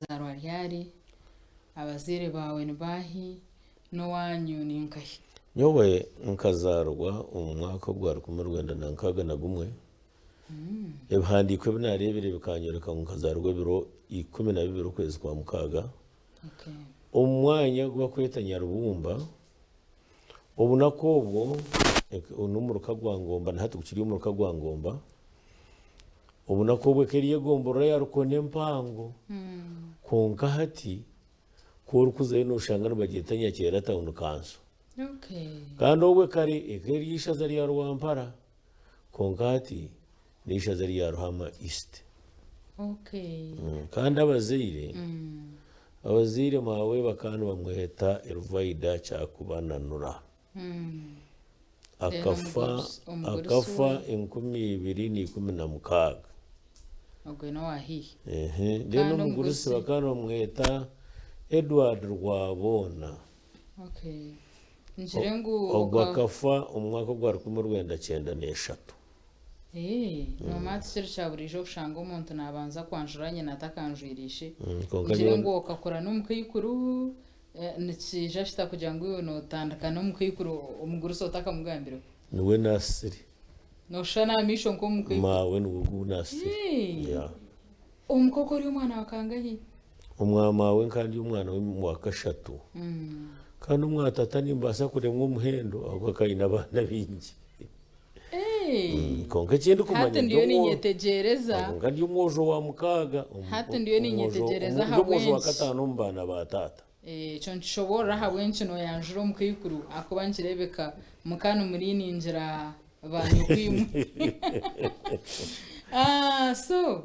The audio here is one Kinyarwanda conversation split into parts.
zarwa ryari abazire bawe nibahi no wanyu ninkahi nyowe nkazarwa umwaka gwa 1991 ebhandiko binarebere bikanyoreka nkazarwa biro 12 kwezi kwa mukaga umwanya gwa kwetanya rubumba ubu nakobwo unumuruka gwa ngomba ntatu kukiri umuruka gwa ngomba ubu nakobwe keriye gombora yarukone mpango konka hati ko rukuze no shangana bagitanya kera town council kandi obwe kare ekeri ishazari ya Rwampara konka hati ni ishazari ya Ruhama East kandi abazire mawe bakanu bamweta Elvaida cyakubananura akafa 2016 ogwe no wahi deno mugurusi bakanu bamweta Edward Rwabona njirengu ogwakafa umwaka gwa 1993 no matsir chaburijo ushanga umuntu nabanza kwanjuranye natakanjuirishe njirengu okakora n'umukayikuru nitsija shita kugira ngo no tandaka n'umukayikuru umugurusi utakamugambira niwe nasiri no shana misho nko umukayikuru mawe n'ugu nasiri ya umukokori umwana wakangahi umwama we kandi umwana we mu wakashatu kandi umwatata nimbasa kuremwa umuhendo agwakayina abana bingi konka kindu kumanya hati ndiyo ninyetegereza kandi umwojo wa mukaga hati ndiyo ninyetegereza habwenshi umwojo wa katano mbana batata cyo nshobora habwenshi no yanjuro mukayikuru akuba nkirebeka mukano muri ninjira banyu kwimu so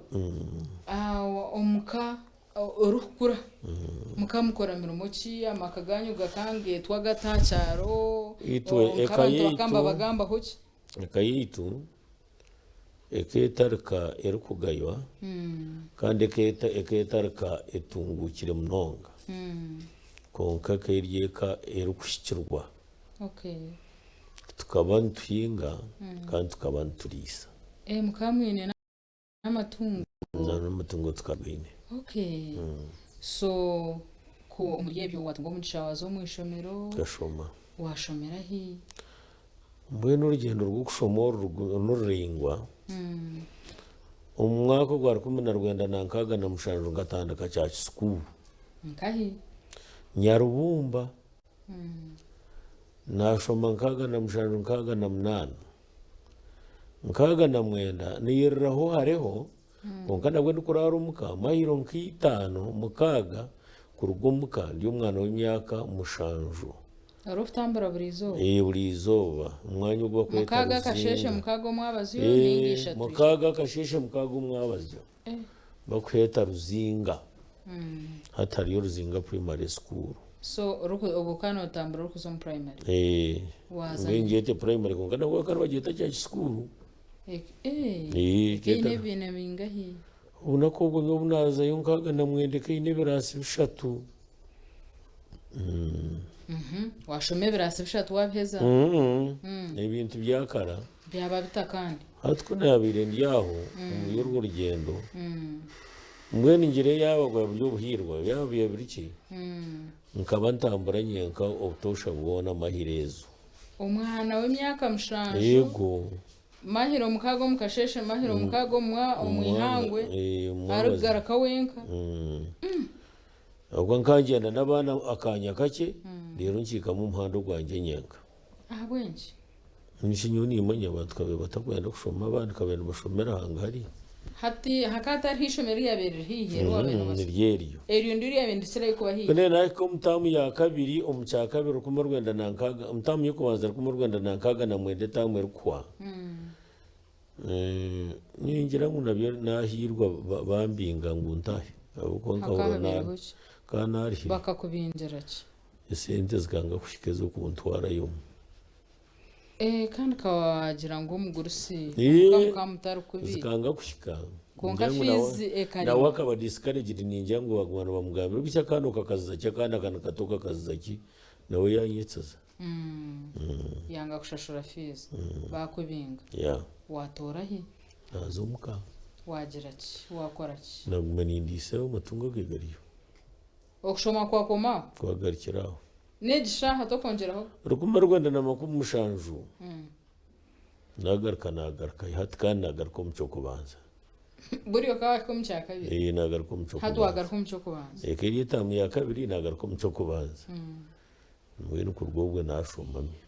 omuka urukura mukamukora mirimo ki amakaganyu gakange twagatacharo itwe bakamba bagamba hoki ekayitu eketarka erukugaywa kandi eketarka etungukire munonga konka keryeka erukushikirwa tukaba ntuhinga kandi tukaba nturisa mukamwine n'amatungo tukabine so ko umuyebyo watungo mugishawazo mu ishomero gashoma washomera hi mbwe n'urugendo rwo gushomora n'ururingwa umwaka gwa 19 na mushanju gatandaka cya school nkahi Nyarubumba nashoma nkaga na mushanju nkaga na munana nkaga na mwenda niyiraho hareho konkana bwe kurara umuka mahiro nkitano mukaga kurugumuka ndi umwana w'imyaka mushanju arufutambura burizo burizoba umwanya ugwa kweta mukaga kasheshe mukago mwabaziyo ningisha mukaga kasheshe mukago mwabaziyo bakweta ruzinga hatari ruzinga primary school so ubukano tambura rukuzo primary ngengete primary konkana bwo kana bagita cya school kene bina bingahi unakobwo ngobunaza yonkaga na mwende kine birasi bishatu washome birasi bishatu wabheza ibintu byakara byaba bitakandi hatko nabire ndyaho mu y'urwo rugendo mwene ngire yabagwa buryo buhirwa yabiye biriki nkaba ntambura nyenka obutosha bwona mahirezo umwana w'imyaka mushanju yego mahiro mukago mukasheshe mahiro mukago mwa umwihangwe arugara kawenka ubwo nkagenda n'abana akanya kake rero nkika mu mpando gwanjye nyenka bwenshi nishinyoni imanya batwabe batakwenda gushoma abana kabenda bashomera hangari hati hakata hishomeri yaberere hihero abana bose niryerio eriyo ndiri yabendisira yuko bahiye kone nako mutamu ya kabiri omucha kabiri ku Rwanda nankaga mutamu yuko banza ku Rwanda nankaga na mwende tamwe rukwa ningira ngo nabyo nahirwa bambinga ngo ntahe uko nkabona kanari bakakubinjira ki esente zikanga kushikeza ku ntwara yo kandi kawagira ngo umugurusi kamutara kubi zikanga kushika konka fizi ekari na wakaba discourage ningira ngo bagwana bamugambira bicha kandi ukakaza cyakanda kana katoka kazaki nawe yanyitsaza yanga kushashura fizi bakubinga watora he nazo muka wagira ki wakora ki naguma nindise amatungo gegariyo okushoma kwa koma kwagarikiraho negisha hato kongeraho rukuma Rwanda na makumu mushanju nagaruka hati kandi nagaruka mu cyo kubanza buriyo kawa ko mu cya kabiri nagaruka mu cyo kubanza hati wagaruka mu cyo kubanza kiri tamu ya kabiri nagaruka mu cyo kubanza mwene kurwobwe nashomamye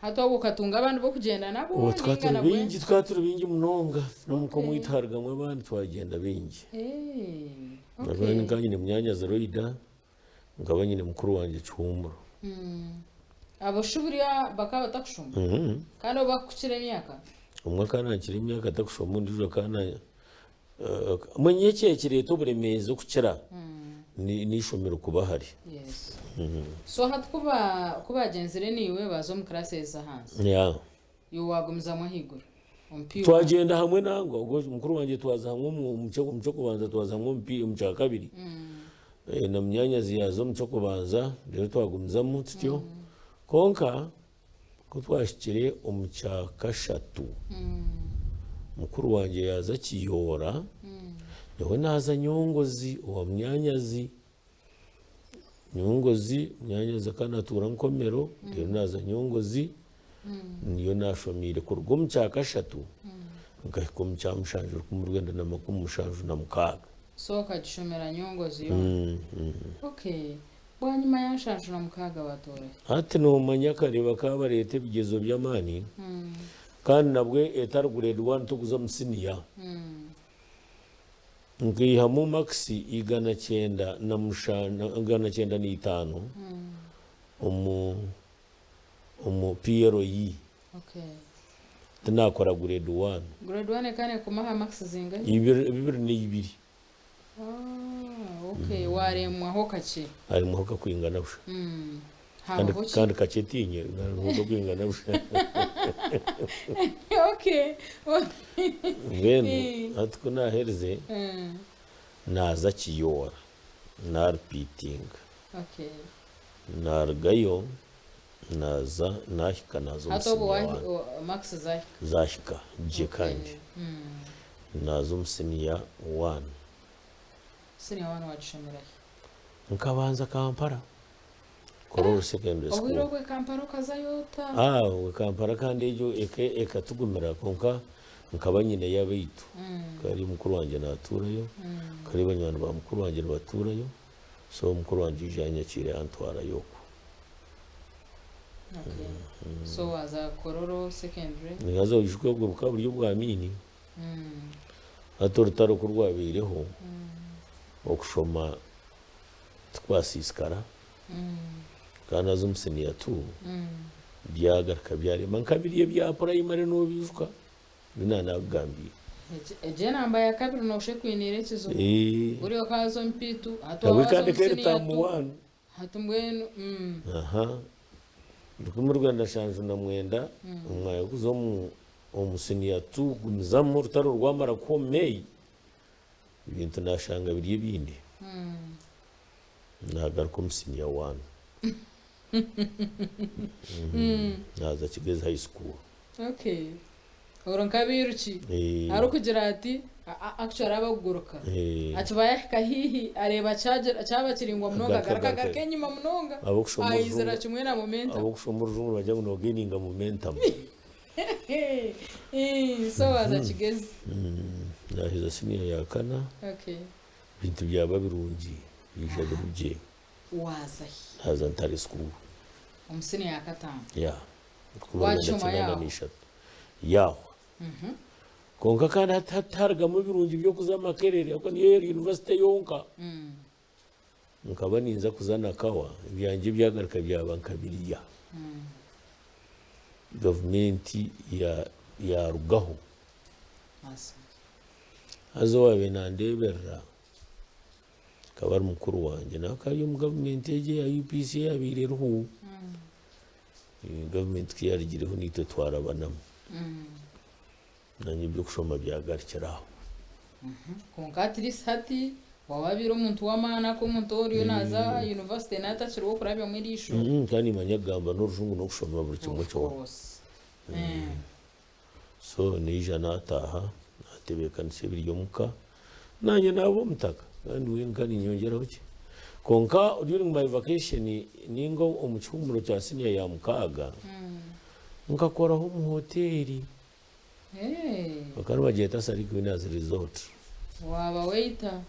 hati wo ukatunga abantu bo kugenda nabo twaturi bingi munonga nuko mwitargamwe abandi twagenda bingi nabone kanyine myanya zeroida ngaba nyine mukuru wanje Cumburo abo shuburiya bakaba takushoma kandi bakukire myaka umwaka nankire imyaka takushoma ndijo kana mwenye cyekire to buremeze kukira ni shomero kubahari yes so hat kuba genzire niwe bazo mu classes hanze yo wagumza mahigura twagenda hamwe nango ubwo mukuru wanje twaza hamwe mu cyo kubanza twaza hamwe mu cya kabiri na myanya ziyazo mu cyo kubanza rero twagumza mu tutyo konka ko twashikire mu cya kashatu mukuru wanje yaza kiyora yewe naza nyongozi wa myanyazi myanyazi akanatura nkomero rero naza nyongozi niyo nashomire ku rwo mu cya kashatu ngahiko mu cya mushanju ku Rwanda na makumu mushanju na mukaga so kagishomera nyongozi yo okay bwanyuma yanshanju na mukaga batore ati no manya kareba kabarete bigezo by'amani kandi nabwe etar grade 1 tuguza musiniya ngihamu maxi igana 9 na mushana igana 9 ni 5 umu PROE okay tunakora grade 1 kane kumaha max zinga ibiri ni ibiri okay waremwa ho kace ari mu hoka kwingana busha kandi kacetinye ngo kwingana busha okay ngeno atko naherze naza kiyora na repeating okay nargayo naza nahika nazo hatobo max zahika je kandi nazo musiniya 1 siniya 1 wachomera nkabanza Kampala Kororo secondary school obwirogwe Kampala kazayota we Kampala kandi ejo eka tugumira konka nkaba nyine yabitu kari mukuru wanje naturayo kari banyana ba mukuru wanje baturayo so mukuru wanje yanyakire antwara yoko so waza Kororo secondary nihaza ujukwe bwo buryo bwa mini atorutaro kurwabireho okushoma twasiskara kana zumsiniya tu byagarka byari mankabiriye bya primary no bijuka bina nagambi je namba ya kabiri no shekwinire kizo uri okazo mpitu atwa tamu 1 hatumbwenu mu Rwanda shanju na mwenda umwaye kuzo mu omusiniya tu gumzamu rutaro rwamara ko May ibintu nashanga biriye bindi nagaruka musiniya 1 naza Kigezi high school okay oronka biruki ari kugira ati actually abaguruka atubaya kahihi areba cyaba kiringwa munonga garaka kenyuma munonga ayizera kimwe na momentum abokushomura jumuru bajya no gaininga momentum so waza Kigezi nahiza siniya ya kana okay bintu byaba birungi bije biruje waza haza ntari school umusiniya ya katanu wachuma yaho konka kandi hatarga mu birungi byo kuzama kerere ako niyo university yonka nkaba ninza kuzana kawa ibyanjye byagaruka byabankabiriya government ya rugaho hazo wabe nandebera kabar mukuru wanje nakayo mu government yeje ya UPC yabireho government kiyarigireho nito twarabanamo nanye byo kushoma byagarikiraho konkatiri sati wababira umuntu w'amana ko mutori naza university natachirwo kurabya muri isho kandi manyagamba n'urujungu no kushoma buri kimwe cyose so nija nataha natebeka nse biryo muka nanye nabo mutaka kandi we ngani nyongeraho ki konka during my vacation ningo umucumuro cya senior ya mukaga nkakoraho mu hoteli bakari bageta sari Winners Resort waba waiter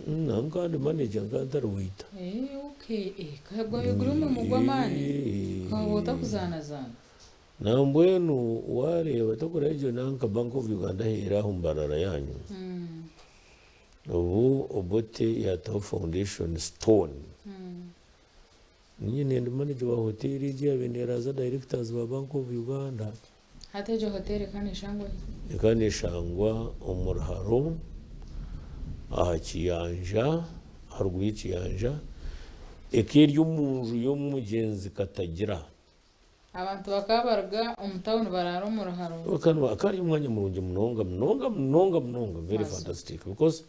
nankandi manager nkandari waiter okay kagwa yogrume mugwamani kawota kuzanazana nambwenu wareba tokora ejo nanka Bank of Uganda hera humbarara yanyu ubu obote ya Top Foundation Stone nyine ndi manager wa hoteli je abenderaza directors ba Bank of Uganda hatejo hoteli kanishangwa umurharo aha kiyanja haruguru y'ikiyanja ekiryo umuntu yo mugenzi katagira abantu bakabarga umutawuni barara umurharo bakano akari umwanya murunje munonga very fantastic because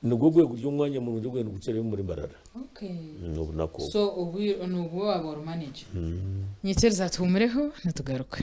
nubwo gwego ry'umwanya murunje gwendo gucere muri barara okay nubu nako so ubu nubu wabor manager nyitereza tumureho natugaruka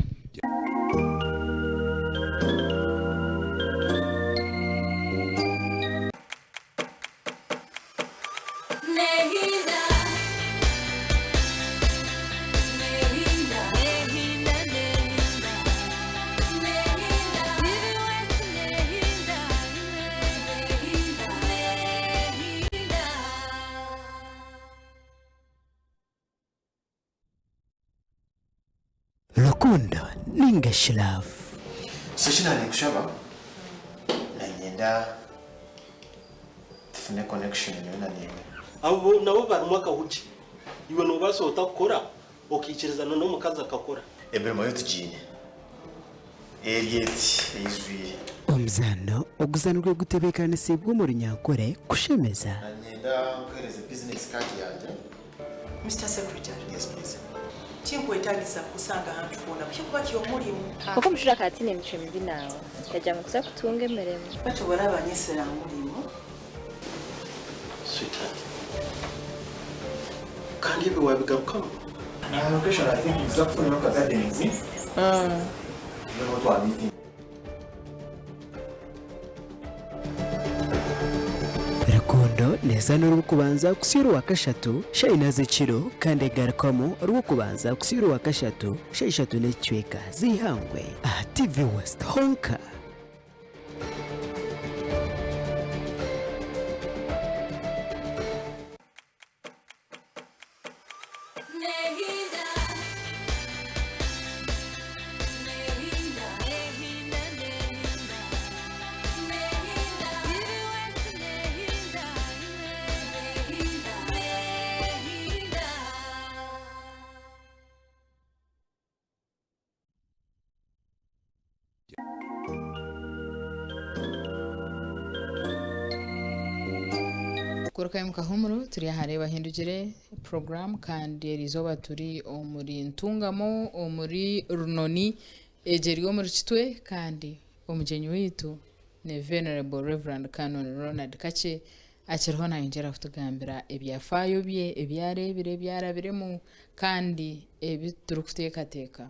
Rukundo ningesh love sishina nikushaba nagenda tufune connection na niwe abo nabo barumwaka huki iwe no basota gukora okikirezana no mukaza akakora ebe moyo tujine Eliet izwi omuzano oguzanirwe gutebekana sibwo muri nyakore kushemeza nagenda kwereza business card yanje Mr. Secretary. yes please Chinkwetagisa kusanga hantu kuona kuba kyomulimo uko mushaka ati ne mico mibi nawe kajya kusa kutunge meremo batubara abanyesera mulimo sweetheart kandi ibi wabigarukamo na location I think is up for your gardens no meeting Rukundo nezano rwo kubanza kusiro wa kashatu shainaze kiro kandi garkwamo rwo kubanza kusiro wa kashatu shaishatu necweka zihangwe TV West Honka kuruka mukahumuro turi hareba Ahindugire program kandi rizoba turi omuri ntungamo omuri runoni ejeriyo muri kitwe kandi omugenyi witu ne Venerable Reverend Canon Ronald Kakye akiriho nayongera kutugambira ebyafayo bye ebyarebire byarabiremu kandi ebiturukuteka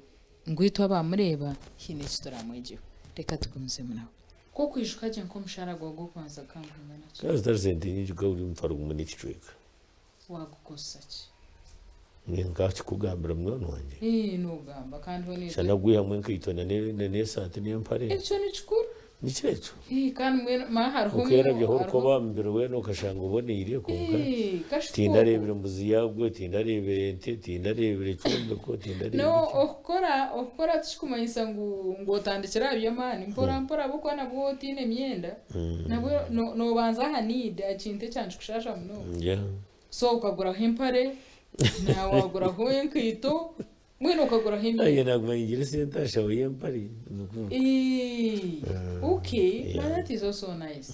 ngwitwa abamureba hine kituramwejeho reka tukomeze munawe ko kwishuka je nko mushara gogo kwanza kangana kazi tarzenti nyijuka uri mfarugu muri kitweka wagukosa ki ngachi kugambira mwana wanje nugamba kandi wone shana guya mwenka itona ne sante ne mpare echo ni chikuru ni kirecho kandi mwe mahar homo ukera byo ko bambira we no kashanga ubone iriye kunga tindarebere mbuzi yagwe tindarebere ente tindarebere cyombe ko tindarebere no okora tukumanyisa ngo tandikira byo mani mpora buko nabwo tine myenda nabwo no banza hanide akinte cyanje kushasha muno yeah so ukagura himpare na wagura hoye nkito mwino ukagura himwe aye nagwanyire senta shawe mpare okay that is also nice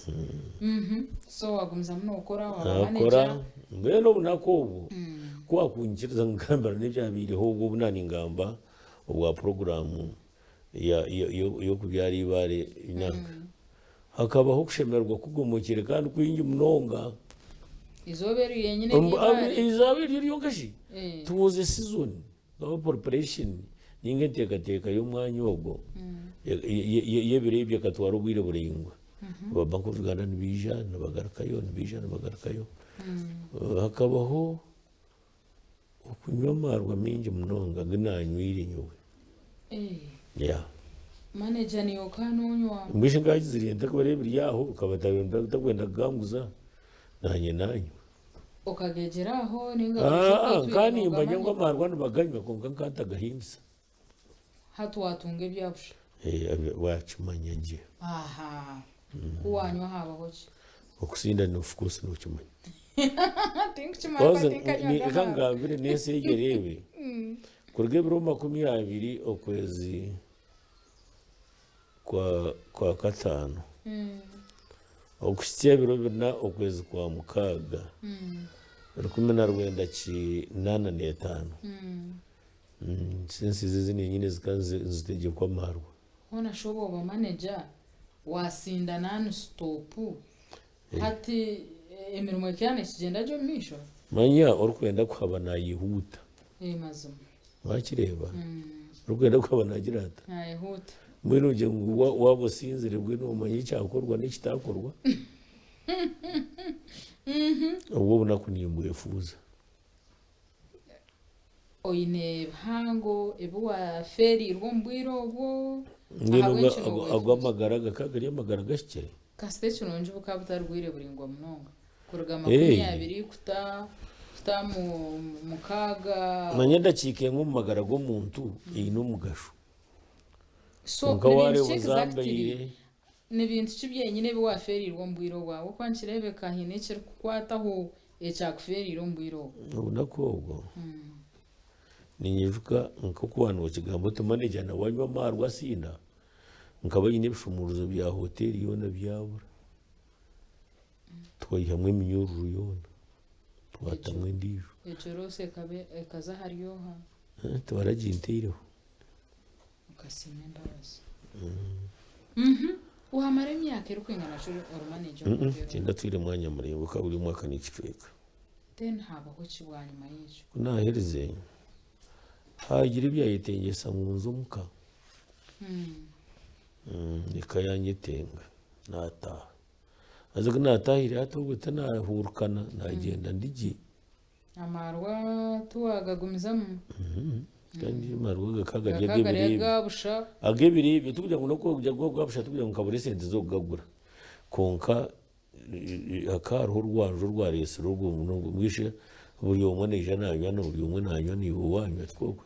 so wagumza muno ukora wa manager ngeno bunakobu kwa kunjiriza ngambara nebyabiri ho ubwo bunani ngamba ubwa program yo kubyari ibare inaka hakabaho kushemerwa kugumukire kandi kwingi munonga izoberi yenyine izabiri ryo ngashi tuwoze season no preparation ninge teka yo mwanya ogo yebirebye katwara ubwire burengwa Bank of Uganda nibija nabagarukayo hakabaho okunywa amarwa mingi munonga ginanywire nyowe ya manager niyo kanonywa mbishe ngagizire ndakabarebiri yaho ukabatabenda utakwenda kuganguza nanywa ukagegeraho ninga kandi mbanya ngo amarwa nibaganywa konka nkata gahimbisa hatu watunge byabusha wachumanya nje kuwanywa habaho ki okusinda ni of course no chumanya think chimaka ni kanga vile nese yerebe kurge biro 20 okwezi kwa katano okushitya biro bina okwezi kwa mukaga 1985 since izi nyine zikanze zitegekwa marwa hona shobo ba manager wasinda nanu stop hati emirimo cyane kigenda jo misho manya orukwenda kwaba nayihuta mazuma wakireba urukwenda kwaba nagirata nayihuta mwino je wabo sinzire bwino umanyi cyakorwa n'ikitakorwa ubwo bunakuniye fuza oyine hango ebuwa feri rwombwiro bwo agwamagara gakagari amagara gashikere kasitecho nonje bukabutarwire buringwa munonga kuruga 20 kuta mu mukaga nanyenda cike nk'umagara go muntu ino mugasho so ngaware uzambayire n'ibintu kibyenyine biwa feri rwombwiro bwawe kwankirebe kahine kiri kukwataho ecyakuferi rwombwiro unakogo ninyivuka nk'ukwano kigambo tumanage na wanywa marwa sina nkaba yine bishumuruzo bya hoteli yona byabura twayihamwe iminyururu yona twatamwe ndijo ejorose kabe kaza hariyoha twaragintireho ukasimenda basi uhamara imyaka irukwingana cyo orumanager cyenda twire mwanya murebuka buri mwaka n'ikifeka then habaho kibwanyuma y'icyo nahereze hagira ibyayitengesa mu nzu muka nikayanyitenga nataha azaga natahire atubute nahurukana nagenda ndigi amarwa tuwagagumizamu kandi marwa gakagariye gabusha agebiri tukugira ngo noko kujya gwabusha tukugira ngo kabure sente zo gagura konka akaruho rwanje rwarese rwo mwishe buri umwe n'ijana yanywa buri umwe nanywa ni uwanywa twokwe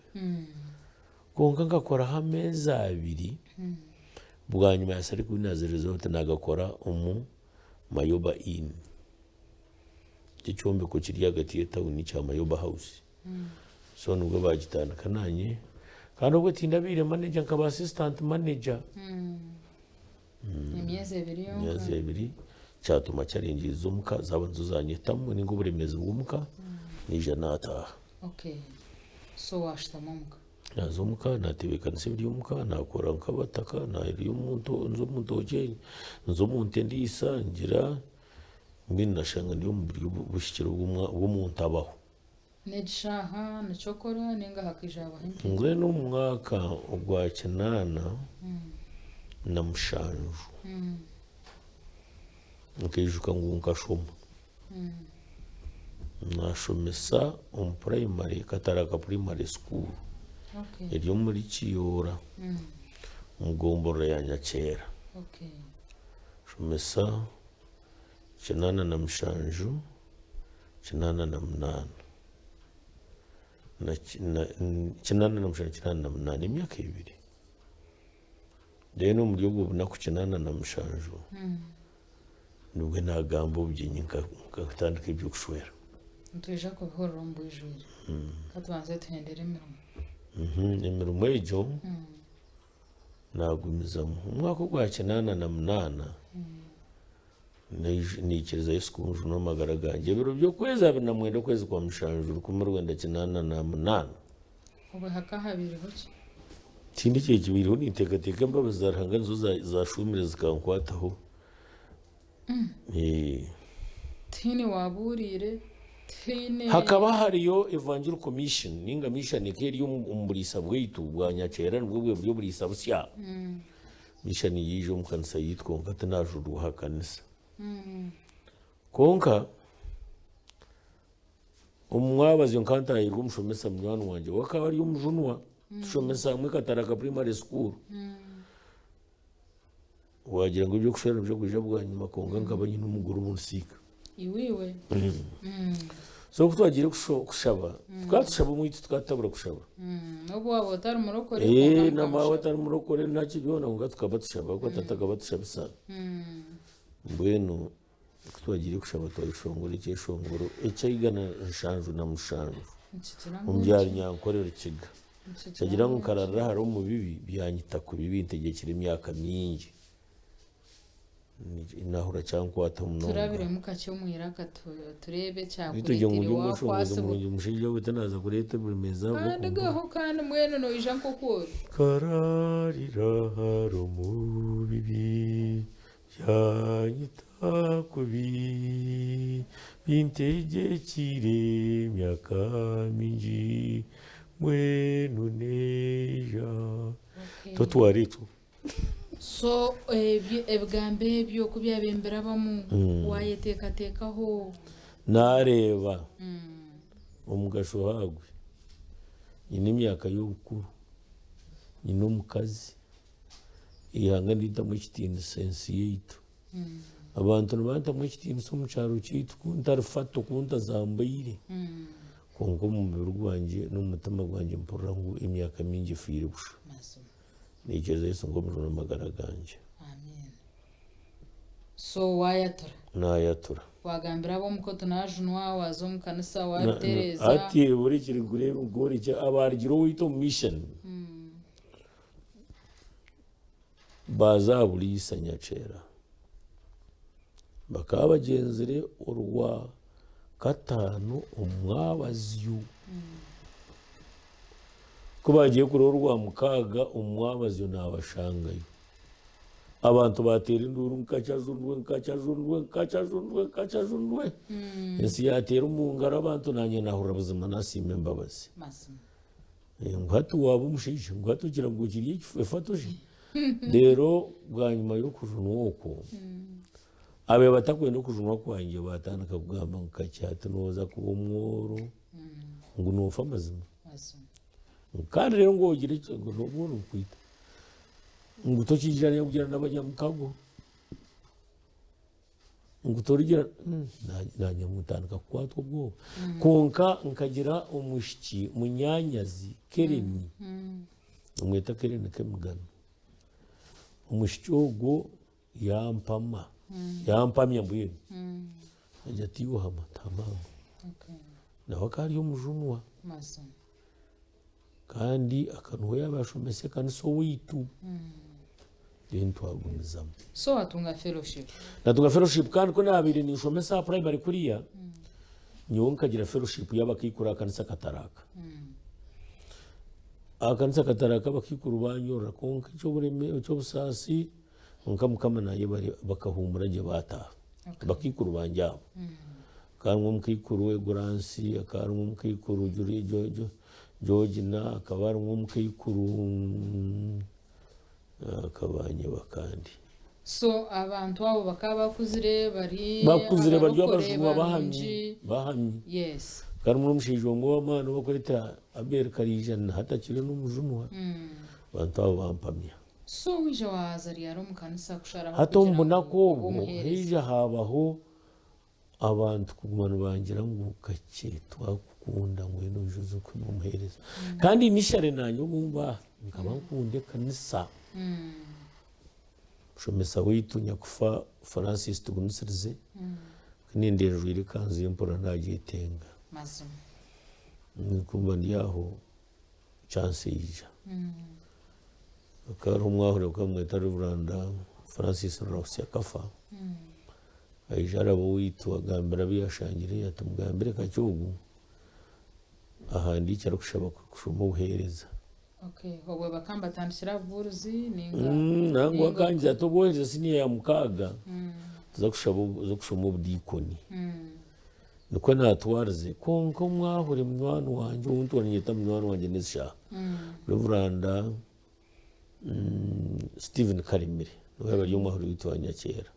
konka ngakora hameza abiri bwa nyuma yasari kubinazereza hote nagakora Mayoba Inn cyombe ko kiri hagati y'etawuni cya Mayoba House so nubwo bagitandukanye kandi ubwo tindabire manager nkaba assistant manager imyeze ebiri cyatuma cyaringiza umuka zabanzu zanyetamo ningo buremeze bw'umuka n'ijana ataha so washitamo muka nazo muka natebekana se by'umuka nakora nkabataka na y'umuntu nzo muntoje nzo munte ndisa ngira mbinashanga ndiyo mu buryo bushikiro bw'umuntu abaho negishaha nacokora nenga hakijaba hinki ngwe no mwaka ogwa kinana na mushanju nkijuka ngo nkashoma nashomesa primary kataraka primary school iryo muri Kiyora mugomboro ya Nyakera shomesa kinana na mushanju kinana na munana kinana na mushanju kinana na munana imyaka ibiri rero mu gihugu nakukinana na mushanju nubwo nagambo byinyi nkatandika ibyo kushwera ntweja ko bihoro mbujure katwanze tuhendere imirimo imirimo y'ejo nagumizamo umwaka gwa kinana na munana nikiriza yisukunju n'amagara gange biro byo kweza binamwenda kwezi kwa mushanju ku Rwanda kinana na munana ubu hakahabiriho ki kindi cyo kibiriho nitekateka mbabazi zarahanga nzo zashumire zikankwataho tini waburire tini hakaba hariyo evangelical commission ninga mission ikeri umburisa bwitu bwa Nyakera nubwo bwo burisa busya mission yijo mu kanisa yitwa ngata najuru hakanisa konka umwabazi nkanta yirwo mushomesa mwana wanje wakaba ari umujunwa tushomesa mwe kataraka primary school wagira ngo ibyo kushera byo kuja bwanyuma konga ngabanye n'umuguru umusika iwiwe so kutwagira kushaba twatushaba mu itu twatabura kushaba n'ubwo waba utari murokore nama watari murokore ntacyo byona ngo tukaba tushaba ko tataka batushabisa mbwenu kutwagira kushaba twabishongora ikishongoro ecyigana nshanju na mushanju umbyari nyankorera kiga cyagira ngo karara haro mu bibi byanyita ku bibi ntegekira imyaka myingi inahura cyangwa atamuno turabire mukacyo mwiraka turebe cyakuritire wakwase umushije witanaza kurete buremeza ndagaho kandi mwene no ija kokoro kararira haro mu bibi byanyita ku bibi bintegekire imyaka myingi mwenu neja totwaritu so ebgambe byo kubyabembera bamu wayetekatekaho nareba umugasho hagwe nyine imyaka y'ubukuru nyine umukazi ihanga ndita mu kitindi sense yitu abantu nabanta mu kitindi so mu cyaro cyitu kuntarfato kuntazambayire kongo mu mubiri gwanjye n'umutima gwanjye mpora ngo imyaka mingi fire busha nigeze yesu ngo mujuna magara ganje amen so wayatura nayatura wagambira abo mukoto najunwa wazo mu kanisa watereza ati buri kiri gure ugori cya abargiro wito mission baza buri isanyacera bakaba bagenzere urwa katanu umwabaziyu ko bagiye kurorwa mukaga umwabaziyu nabashangayo abantu batera induru nkacajundwe ese yatera umungara abantu nanye nahura buzima nasime mbabazi ngwatu waba umushije ngwatu kira ngo kiriye ifatoje rero bwa nyuma yo kujunwa uko abe batakwenda no kujunwa kwanjye batandika kugamba nkacyata noza kuba umworo ngo nufa amazima kandi rero ngo ugire ngo n'ubwo kwita ngo tokijana kugira n'abanyamukago ngo torigira nanyamutandika kwatwo bwo konka nkagira umushiki munyanyazi kereni umweta kereni kemugano umushiki ogo yampamya mbuye ajya atiyoha amatamamo nawe kari umujunwa kandi akanuwe yabashomese kandi so witu twagumizamo so watunga fellowship natunga fellowship kandi ko nabiri nishomesa primary kuriya nyo nkagira fellowship y'abakikura kanisa kataraka akanisa kataraka bakikuru banyora konka cyo bureme cyo busasi nkamukama naye bari bakahumura nje bata bakikuru banjabo kandi umukikuru we Guransi akari umukikuru George na akabari umukikuru akabanye bakandi so abantu abo bakaba bakuzire bari baryo abajuma bahamye yes kandi umushije ngo w'amana bakwita abere karijana hatakire n'umujunwa abantu abo bampamya so wije wazari ari mu kanisa kushara hato mbona ko hije habaho abantu kumana bangira ngo Kakye twakukunda ngo ino juzu ko mumuhereza kandi nishare nanyo bumva nkaba nkunde kanisa shomesa witu nyakufa Francis tugunisirize kinendero riri kanzi impora nagitenga mazima nikumva ndiyaho chance yija akari umwahure ukamweta Reveranda Francis Ross yakafa ayijara bo witu agambira biyashangire yatumugambire Kacyugu ahandi cyaro kushaba kushuma ubuhereza okay wowe bakamba tandishira buruzi ninga nango akanje atobohereza siniye ya mukaga tuza kushuma ubudikoni nuko natwarze konko mwahure mwana wanje untu wanyita mwana wanje nesha Reveranda Steven Karimire niwe bari umahoro witwanya kera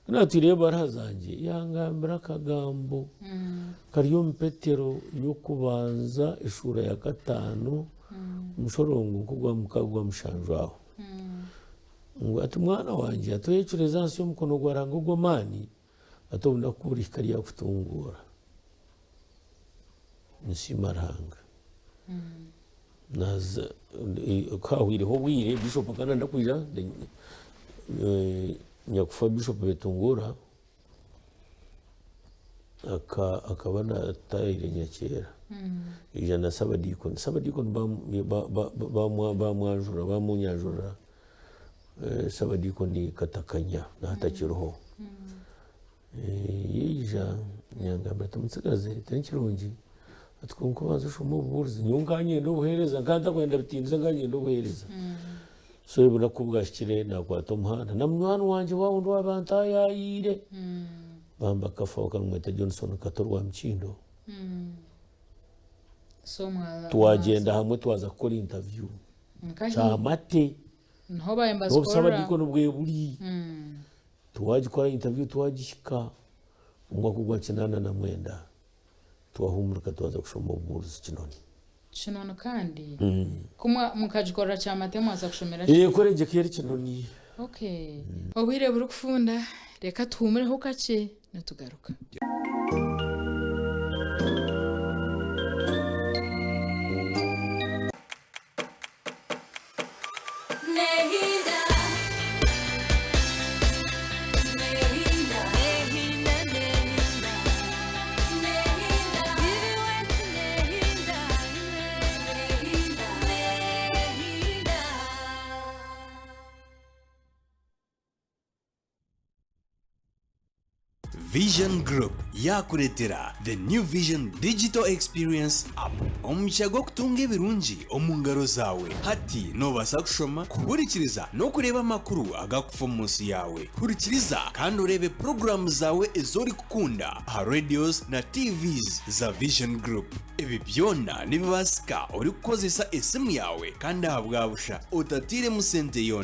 kana tureba barazange yangambira kagambo kariyo mpetero yo kubanza ishura ya gatanu umushorongo kugwa mukagwa mushanjwaho ngo ati mwana wanje atoyecureza nsi y'umukono gwarango gomani atobunda kuri kariya kutungura nsimaranga naza kawire ho wire bishop kana ndakwira nyakufa bishop betungura akabana tayire nyakera ijana sabadikon bamwanjura bamunyajura sabadikon ni katakanya na hatakiroho yija nyangamba tumutsigaze tenkirungi atwunko bazo shumo bubuzi nyunganye ndo buhereza nganda kwenda bitinza nganye ndo buhereza so ibura kubwashikire nakwato muhanda na mwana wanje wawo ndo abantu yayire bamba kafoka mwete Johnson katorwa mchindo so twagenda hamwe twaza gukora interview chamate nho bayemba skora sabadiko nubwe buri tuwaje gukora interview twagishika umwaka gwa 89 twahumurika twaza kushoma uburuzi kinoni kandi kumwa mukajikora chamate mwaza kushomera koreje kiyeri kinoni okay obwire buri kufunda reka tuhumureho kake natugaruka Vision Group yakuretera the new Vision Digital Experience app omuchago kutunga ebirungi omungaro zawe hati nobasa kushoma kuburikiriza no kureba makuru agakufa munsi yawe kurikiriza kandi urebe program zawe ezori kukunda ha radios na TVs za Vision Group ebi byona nibibasika uri kukozesa esimu yawe kandi habwabusha utatire musente yona